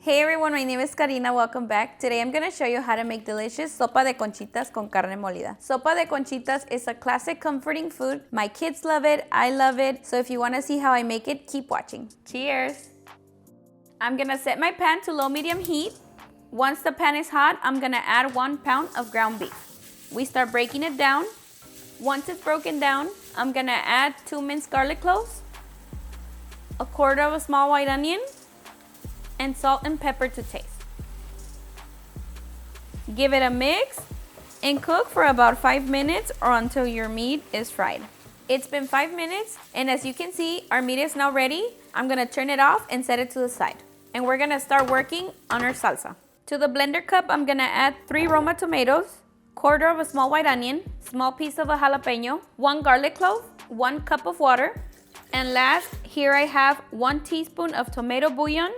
Hey everyone, my name is Karina. Welcome back. Today I'm going to show you how to make delicious sopa de conchitas con carne molida. Sopa de conchitas is a classic comforting food. My kids love it. I love it. So if you want to see how I make it, keep watching. Cheers. I'm going to set my pan to low-medium heat. Once the pan is hot, I'm going to add 1 pound of ground beef. We start breaking it down. Once it's broken down, I'm going to add 2 minced garlic cloves, 1/4 of a small white onion, and salt and pepper to taste. Give it a mix and cook for about 5 minutes or until your meat is fried. It's been 5 minutes, and as you can see, our meat is now ready. I'm gonna turn it off and set it to the side. And we're gonna start working on our salsa. To the blender cup, I'm gonna add 3 Roma tomatoes, 1/4 of a small white onion, small piece of a jalapeño, 1 garlic clove, 1 cup of water, and last, here I have 1 teaspoon of tomato bouillon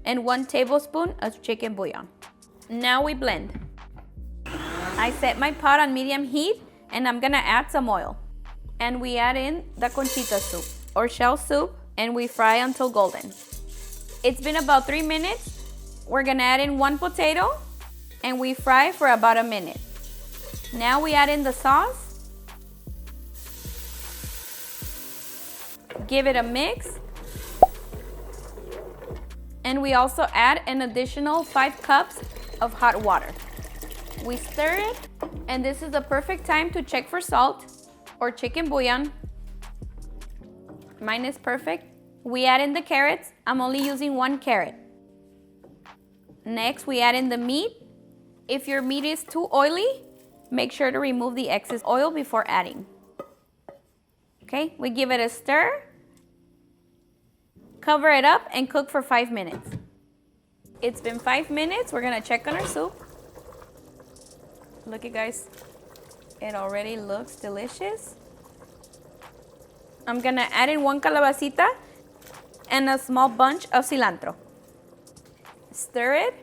and 1 tablespoon of chicken bouillon. Now we blend. I set my pot on medium heat and I'm gonna add some oil. And we add in the conchita soup or shell soup and we fry until golden. It's been about 3 minutes. We're gonna add in 1 potato and we fry for about a minute. Now we add in the sauce. Give it a mix. And we also add an additional 5 cups of hot water. We stir it, and this is the perfect time to check for salt or chicken bouillon. Mine is perfect. We add in the carrots. I'm only using 1 carrot. Next, we add in the meat. If your meat is too oily, make sure to remove the excess oil before adding. Okay, we give it a stir. Cover it up and cook for 5 minutes. It's been 5 minutes. We're gonna check on our soup. Look, you guys, it already looks delicious. I'm gonna add in 1 calabacita and a small bunch of cilantro. Stir it,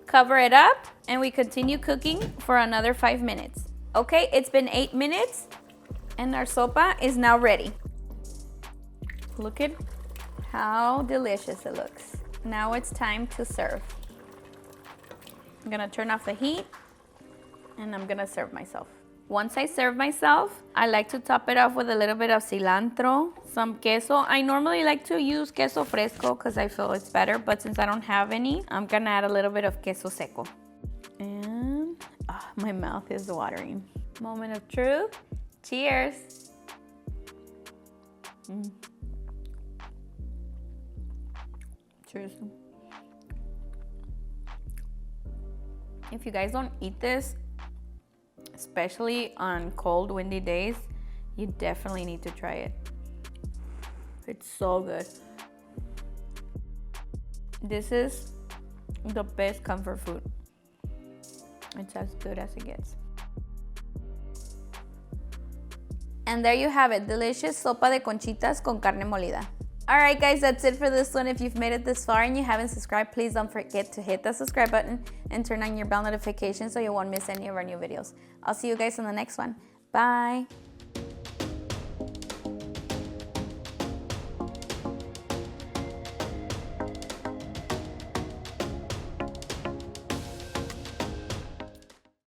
cover it up, and we continue cooking for another 5 minutes. Okay, it's been 8 minutes and our sopa is now ready. Look at how delicious it looks. Now it's time to serve. I'm gonna turn off the heat and I'm gonna serve myself. Once I serve myself, I like to top it off with a little bit of cilantro, some queso. I normally like to use queso fresco because I feel it's better, but since I don't have any, I'm gonna add a little bit of queso seco. And my mouth is watering. Moment of truth. Cheers. Seriously. If you guys don't eat this, especially on cold, windy days, you definitely need to try it. It's so good. This is the best comfort food. It's as good as it gets. And there you have it, delicious sopa de conchitas con carne molida. Alright guys, that's it for this one. If you've made it this far and you haven't subscribed, please don't forget to hit the subscribe button and turn on your bell notifications so you won't miss any of our new videos. I'll see you guys in the next one. Bye!